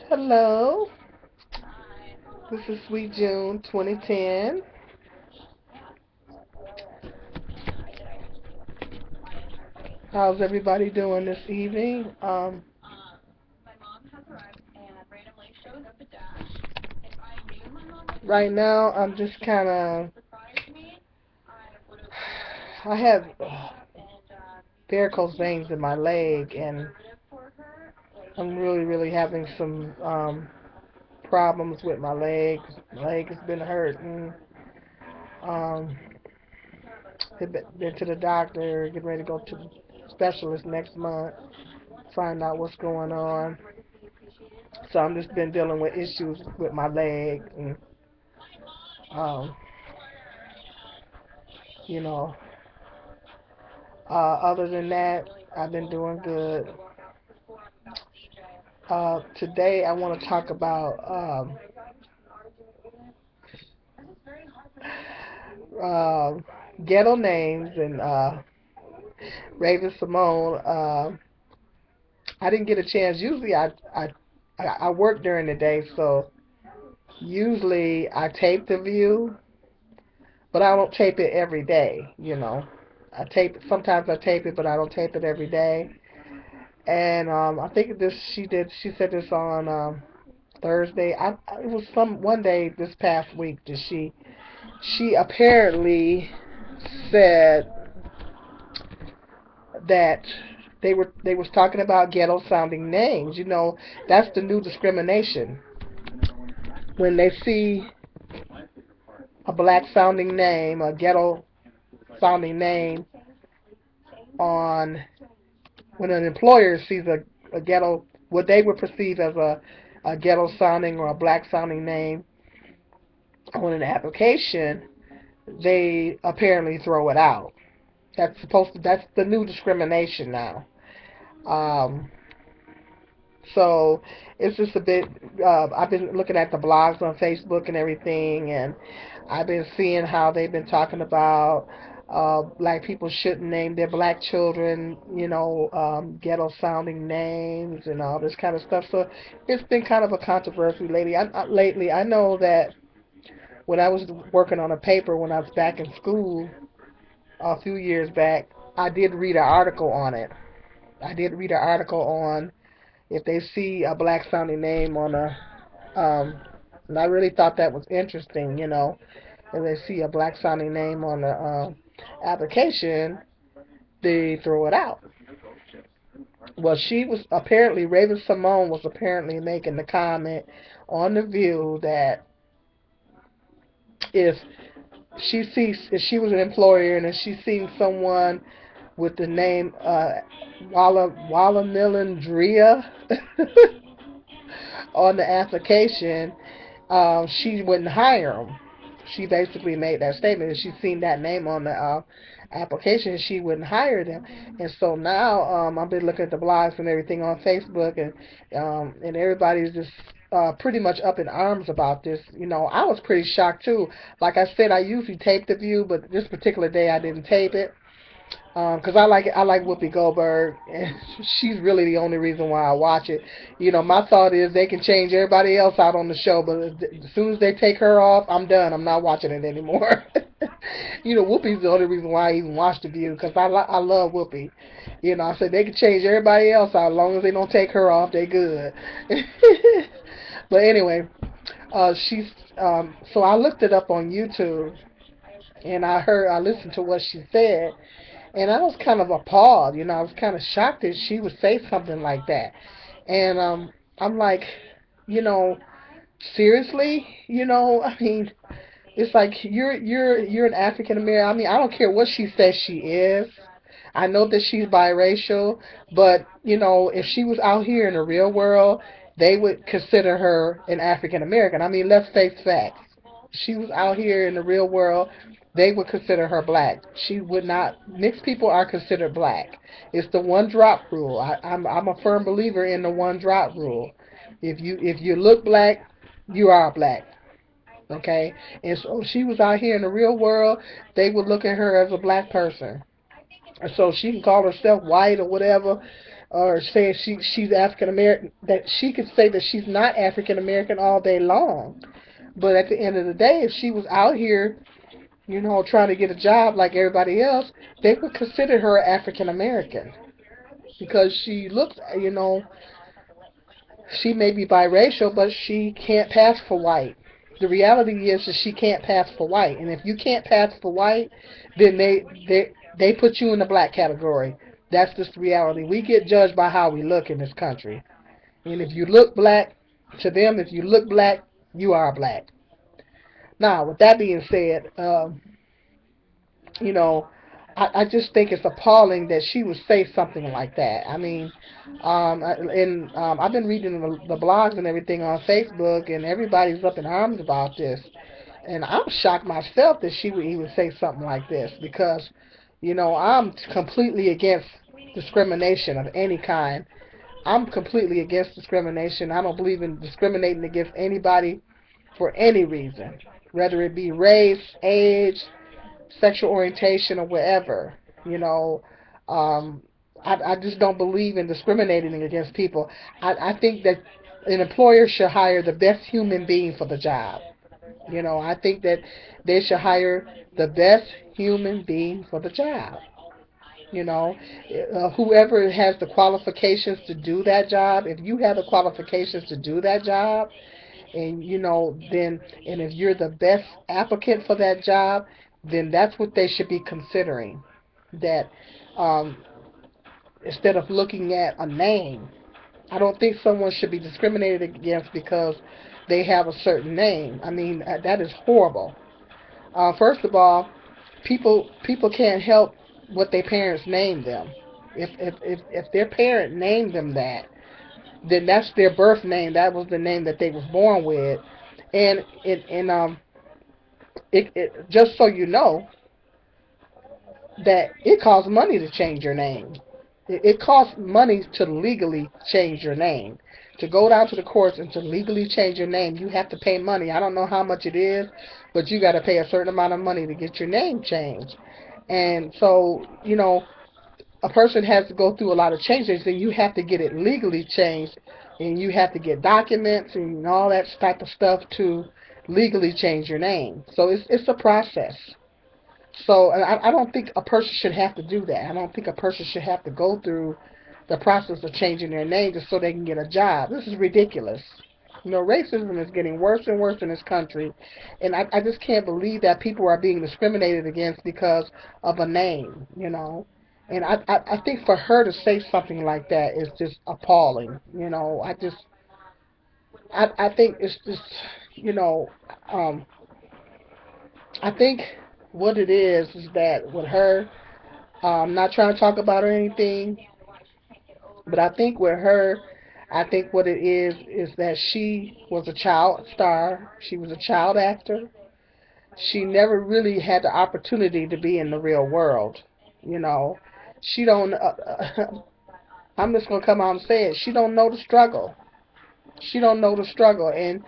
Hello, this is Sweet June 2010. How's everybody doing this evening? Right now, I'm just kind of, I have varicose veins in my leg, and I'm really having some problems with my leg. My leg has been hurting. Um, been to the doctor, getting ready to go to the specialist next month, find out what's going on. So I'm just been dealing with issues with my leg, and um, you know, other than that, I've been doing good. Today I want to talk about ghetto names and Raven Symone. I didn't get a chance. Usually I work during the day, so usually I tape the view, but I don't tape it every day. I tape it. Sometimes I tape it, but I don't tape it every day. And I think this she did. She said this on Thursday. It was one day this past week that she apparently said that they was talking about ghetto sounding names. That's the new discrimination. When they see a black sounding name, a ghetto sounding name on when an employer sees a ghetto, what they would perceive as a ghetto sounding or a black sounding name on an application, they apparently throw it out. That's the new discrimination now. Um, so it's just a bit. I've been looking at the blogs on Facebook and everything, and I've been seeing how they've been talking about black people shouldn't name their black children, ghetto sounding names and all this kind of stuff. So it's been kind of a controversy lately. I know that when I was working on a paper when I was back in school a few years back, I did read an article on it. I did read an article on if they see a black sounding name on and I really thought that was interesting, if they see a black sounding name on the application, they throw it out. Well, Raven Simone was apparently making the comment on The View that if if she was an employer and if she seen someone with the name Walla Milandria on the application, she wouldn't hire them. She basically made that statement. If she's seen that name on the application, she wouldn't hire them. And so now I've been looking at the blogs and everything on Facebook, and everybody's just pretty much up in arms about this. I was pretty shocked too. Like I said, I usually tape the view, but this particular day I didn't tape it. Because I like Whoopi Goldberg, and she's really the only reason why I watch it. My thought is they can change everybody else out on the show, but as soon as they take her off, I'm done. I'm not watching it anymore. Whoopi's the only reason why I even watch The View, because I love Whoopi. I said they can change everybody else out as long as they don't take her off, they good. But anyway, she's so I looked it up on YouTube, and I listened to what she said. And I was kind of appalled, I was kind of shocked that she would say something like that. And I'm like, you know, seriously, I mean, it's like you're an African American. I mean, I don't care what she says she is. I know that she's biracial, but if she was out here in the real world, they would consider her an African American. I mean, let's face facts. She was out here in the real world, they would consider her black. She would not. Mixed people are considered black. It's the one drop rule. I'm a firm believer in the one drop rule. If you look black, you are black. Okay, and so she was out here in the real world. They would look at her as a black person. And so she can call herself white or whatever. or saying she's African American, that she could say that she's not African American all day long. But at the end of the day, if she was out here, trying to get a job like everybody else, they would consider her African American because she looks, she may be biracial, but she can't pass for white. The reality is that she can't pass for white, and if you can't pass for white, then they put you in the black category. That's just the reality. We get judged by how we look in this country, and if you look black, to them, if you look black, you are black. Now, with that being said, you know, I just think it's appalling that she would say something like that. I mean, and I've been reading the blogs and everything on Facebook, and everybody's up in arms about this. And I'm shocked myself that she would even say something like this because, I'm completely against discrimination of any kind. I'm completely against discrimination. I don't believe in discriminating against anybody for any reason, whether it be race, age, sexual orientation, or whatever. You know, um, I just don't believe in discriminating against people. I think that an employer should hire the best human being for the job. I think that they should hire the best human being for the job. You know, whoever has the qualifications to do that job, if you have the qualifications to do that job, and then, and if you're the best applicant for that job, then that's what they should be considering. That um, instead of looking at a name, I don't think someone should be discriminated against because they have a certain name. I mean, that is horrible. First of all, people can't help what their parents named them. If their parent named them that, then that's their birth name. That was the name that they was born with, and just so you know that it costs money to change your name. It costs money to legally change your name. To go down to the courts and to legally change your name, you have to pay money. I don't know how much it is, but you got to pay a certain amount of money to get your name changed. And so, a person has to go through a lot of changes, and you have to get it legally changed, and you have to get documents and all that type of stuff to legally change your name. So it's a process. So I don't think a person should have to do that. I don't think a person should have to go through the process of changing their name just so they can get a job. This is ridiculous. Racism is getting worse and worse in this country, and I just can't believe that people are being discriminated against because of a name, And I think for her to say something like that is just appalling. I think it's just, you know, um, I think what it is that with her, I'm not trying to talk about her or anything, but I think with her, I think what it is that she was a child star. She was a child actor. She never really had the opportunity to be in the real world. You know, she don't. I'm just gonna come out and say it. She don't know the struggle. She don't know the struggle, and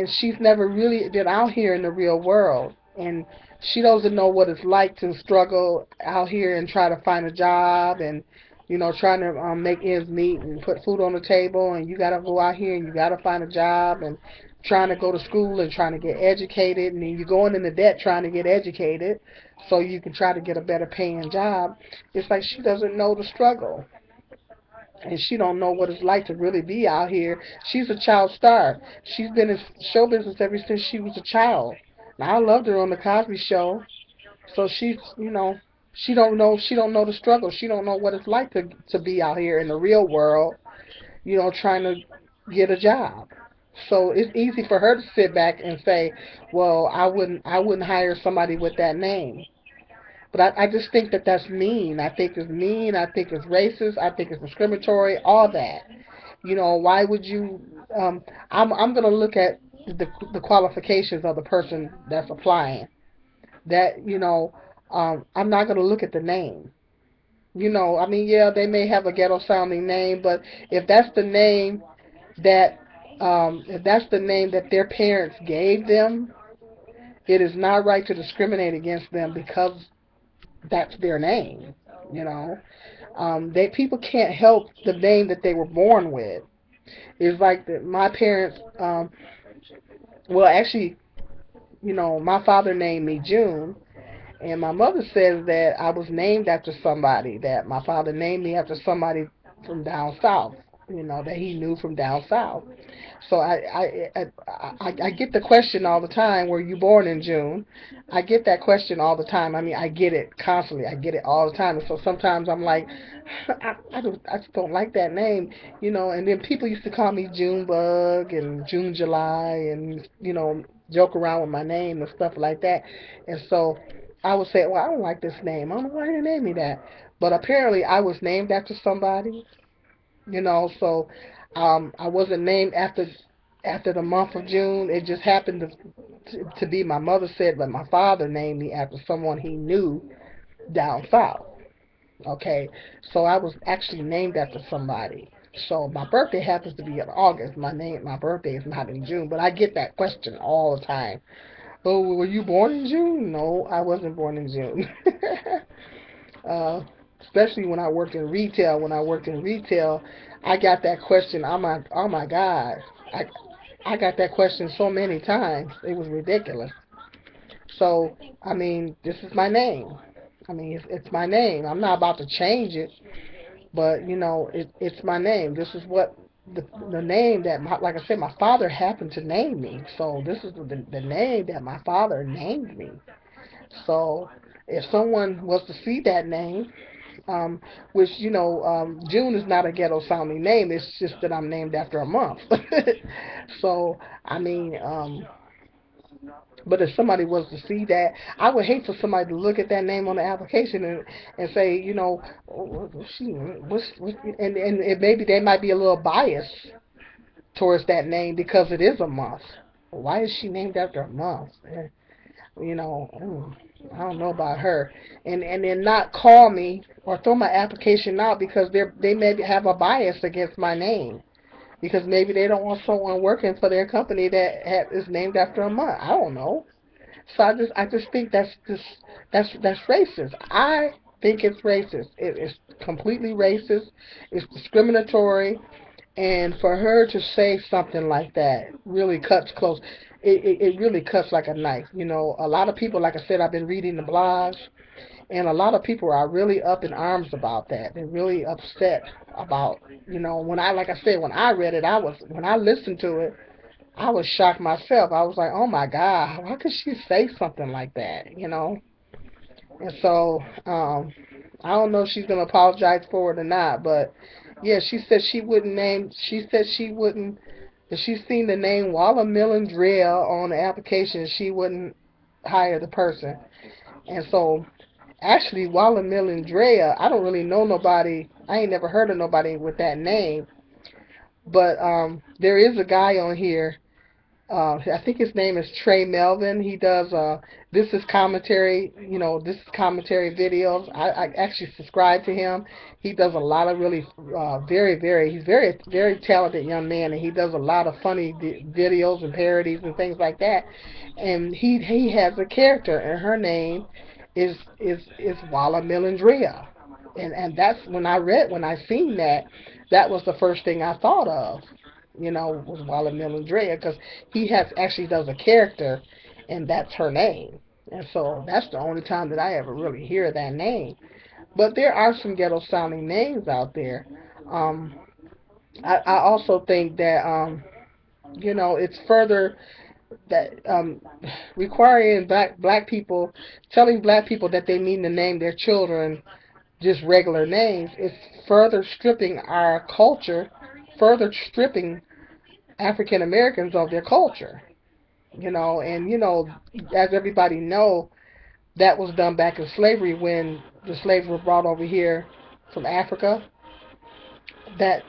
she's never really been out here in the real world, and she doesn't know what it's like to struggle out here and try to find a job, and trying to make ends meet and put food on the table, and you gotta go out here and you gotta find a job, and trying to go to school and trying to get educated, and then you're going into debt trying to get educated so you can try to get a better paying job. It's like she doesn't know the struggle, and she don't know what it's like to really be out here. She's a child star. She's been in show business ever since she was a child. Now, I loved her on the Cosby Show. So she don't know the struggle. She don't know what it's like to be out here in the real world, trying to get a job. So it's easy for her to sit back and say, "Well, I wouldn't hire somebody with that name." But I just think that that's mean. I think it's mean. I think it's racist. I think it's discriminatory. All that. Why would you? I'm gonna look at the qualifications of the person that's applying. That I'm not gonna look at the name. I mean, yeah, they may have a ghetto sounding name, but if that's the name that if that's the name that their parents gave them, it is not right to discriminate against them because that's their name. You know, People can't help the name that they were born with. It's like my parents. Well, actually, my father named me June, and my mother says that I was named after somebody. That my father named me after somebody from down south. That he knew from down south. So I get the question all the time, were you born in June? I get that question all the time. I mean, I get it constantly. I get it all the time. And so sometimes I'm like, I just don't like that name, And then people used to call me Junebug and June July, and joke around with my name and stuff like that. And so I would say, well, I don't like this name. I don't know why they named me that. But apparently I was named after somebody, so I wasn't named after the month of June. It just happened to be, my mother said that my father named me after someone he knew down south. Okay, so I was actually named after somebody. So my birthday happens to be in August. My birthday is not in June, but I get that question all the time. Oh, were you born in June? No, I wasn't born in June. uh, Especially when I worked in retail. When I worked in retail, I got that question. Oh my God, I got that question so many times. It was ridiculous. So I mean, this is my name. I mean, it's my name. I'm not about to change it, but it's my name. This is what the name that like I said, my father happened to name me. So this is the name that my father named me. So if someone was to see that name, which June is not a ghetto sounding name. It's just that I'm named after a month. So I mean, but if somebody was to see that, I would hate for somebody to look at that name on the application and say, and maybe they might be a little biased towards that name because it is a month. Why is she named after a month? I don't know about her, and then not call me or throw my application out because they maybe have a bias against my name, because maybe they don't want someone working for their company that is named after a month. I don't know. So I just think that's racist. I think it's racist. It's completely racist. It's discriminatory. And for her to say something like that really cuts close. It really cuts like a knife. A lot of people, like I said, I've been reading the blogs, and a lot of people are really up in arms about that. They're really upset about, like I said, when I read it, when I listened to it, I was shocked myself. I was like, oh my God, how could she say something like that? And so, I don't know if she's going to apologize for it or not, but yeah, she said she wouldn't, if she's seen the name Walla Millandrea on the application, she wouldn't hire the person. And so, actually, Walla Millandrea, I don't really know nobody, I ain't never heard of nobody with that name, but there is a guy on here. I think his name is Trey Melvin. He does this is commentary, this is commentary videos. I actually subscribe to him. He does a lot of really he's very talented young man, and he does a lot of funny videos and parodies and things like that. And he has a character, and her name is Walla Millandrea. And that's when I seen that was the first thing I thought of, was Walla Millandrea, because he actually does a character, and that's her name. And so that's the only time that I ever really hear that name. But there are some ghetto sounding names out there. Um, I also think that it's further that requiring black people, telling black people that they need to name their children just regular names, is further stripping our culture, further stripping African Americans of their culture. And as everybody know, that was done back in slavery when the slaves were brought over here from Africa. That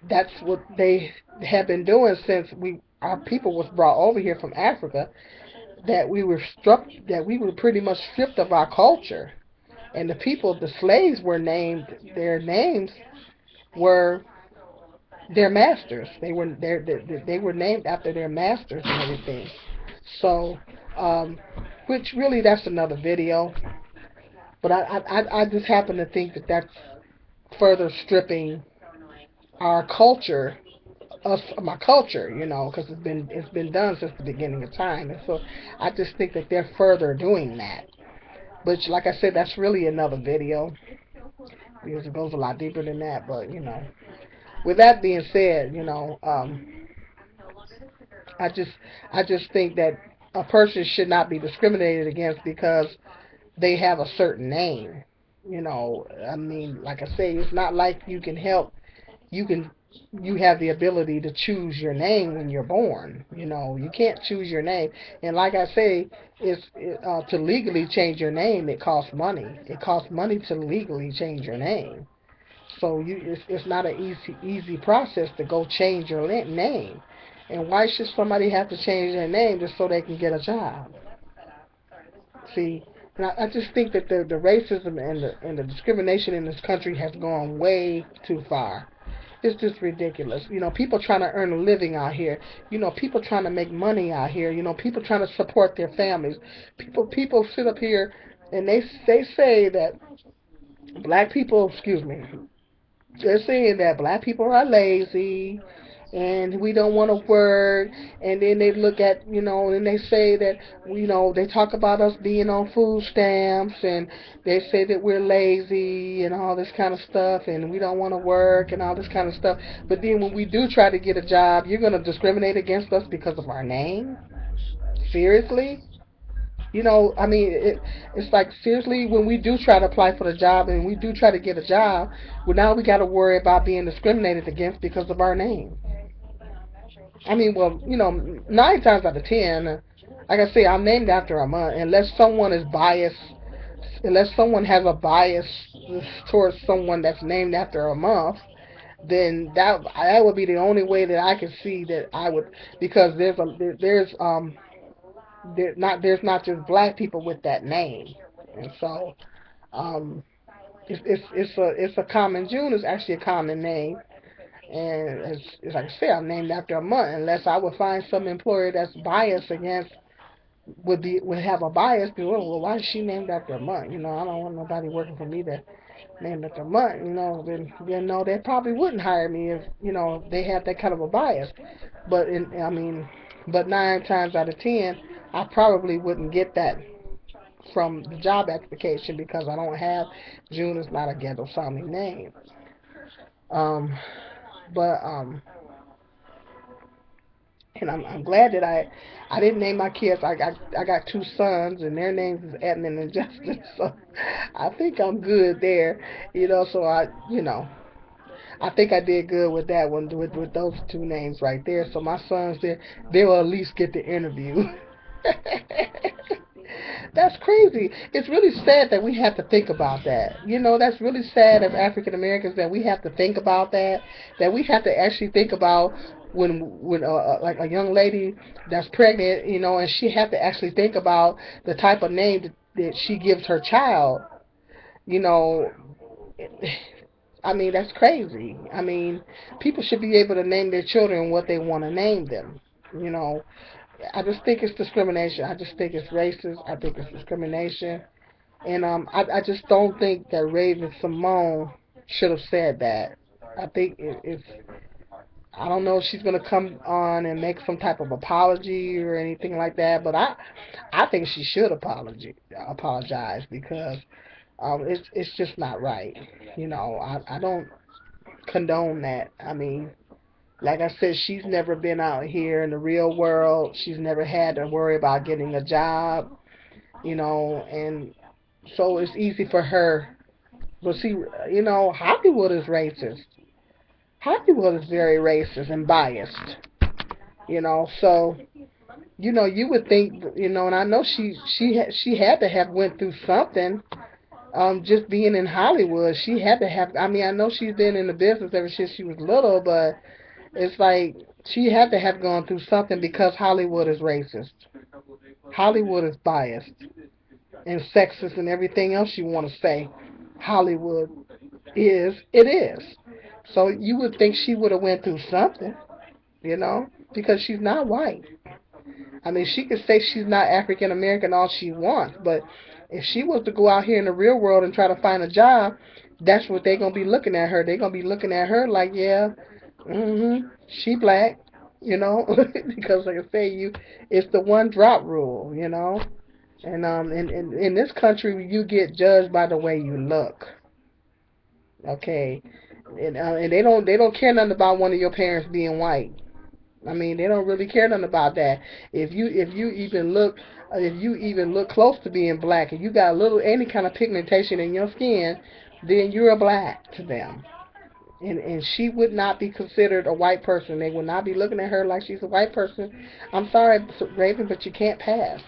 that's what they have been doing since our people was brought over here from Africa. That we were pretty much stripped of our culture, and the slaves were named. Their names were their masters. They were named after their masters and everything. So, which really, that's another video. But I just happen to think that that's further stripping our culture, us, my culture, because it's been done since the beginning of time, and so I just think that they're further doing that. But like I said, that's really another video because it goes a lot deeper than that. But with that being said, I just I just think that a person should not be discriminated against because they have a certain name. I mean, like I say, it's not like you can you have the ability to choose your name when you're born. You can't choose your name. And like I say, to legally change your name, it costs money. It costs money to legally change your name. So it's not an easy process to go change your name. And why should somebody have to change their name just so they can get a job? See, and I just think that the racism and the discrimination in this country has gone way too far. It's just ridiculous. People trying to earn a living out here. People trying to make money out here. People trying to support their families. People sit up here and they say that black people, excuse me, they're saying that black people are lazy and we don't want to work, and then they look at, and they say that, they talk about us being on food stamps, and they say that we're lazy and all this kind of stuff, and we don't want to work and all this kind of stuff. But then when we do try to get a job, you're going to discriminate against us because of our name? Seriously? I mean, it's like, seriously, when we do try to apply for the job and we do try to get a job, well, now we got to worry about being discriminated against because of our name. I mean, well, 9 times out of 10, like I say, I'm named after a month. Unless someone is biased, unless someone has a bias towards someone that's named after a month, then that would be the only way that I could see that I would, because there's not just black people with that name, and so um, it's a common. June is actually a common name, and it's like I say, I'm named after a month. Unless I would find some employer that's biased against would have a bias. Well, why is she named after a month? I don't want nobody working for me that named after a month. Then no, they probably wouldn't hire me if they had that kind of a bias. I mean, but 9 times out of 10, I probably wouldn't get that from the job application because I don't have, June is not a ghetto sounding name. Um, but and I'm glad that I didn't name my kids. I got 2 sons and their names is Edmund and Justin, so I think I'm good there. So I think I did good with that one, with those 2 names right there. So my sons, they will at least get the interview. That's crazy. It's really sad that we have to think about that. That's really sad as African Americans that we have to think about that. That we have to actually think about when like a young lady that's pregnant, and she have to actually think about the type of name that she gives her child. You know, I mean, that's crazy. I mean, people should be able to name their children what they want to name them. You know, I just think it's discrimination. I just think it's racist. I think it's discrimination. And I just don't think that Raven Symone should have said that. I think it's, I don't know if she's gonna come on and make some type of apology or anything like that, but I think she should apologize because it's just not right. I don't condone that. I mean, like I said, she's never been out here in the real world. She's never had to worry about getting a job, and so it's easy for her. But see, Hollywood is racist. Hollywood is very racist and biased, so you would think, and I know she had to have went through something. Just being in Hollywood, she had to have. I mean, I know she's been in the business ever since she was little, but it's like she had to have gone through something because Hollywood is racist. Hollywood is biased and sexist and everything else you want to say. Hollywood it is. So you would think she would have went through something, because she's not white. I mean, she could say she's not African American all she wants, but If she was to go out here in the real world and try to find a job, that's what they're gonna be looking at her. They're gonna be looking at her like, yeah, she black, you know, because like I say, it's the one drop rule, you know. And in this country, you get judged by the way you look. Okay, and they don't care nothing about one of your parents being white. I mean, they don't really care nothing about that. If you even look close to being black, and you got a little any kind of pigmentation in your skin, then you're a black to them. And she would not be considered a white person. They would not be looking at her like she's a white person. I'm sorry, Raven, but you can't pass.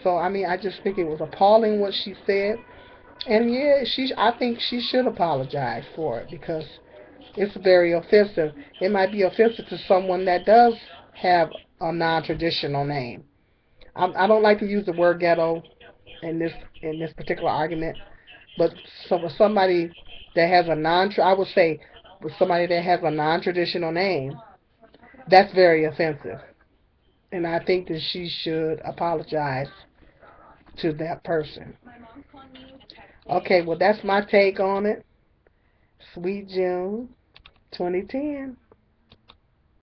So I mean, I just think it was appalling what she said. And yeah, I think she should apologize for it because it's very offensive. It might be offensive to someone that does have a non-traditional name. I don't like to use the word ghetto in this particular argument, but so for somebody that has a I would say for somebody that has a non-traditional name, that's very offensive, and I think that she should apologize to that person. Okay, well that's my take on it. Sweet June, 2010.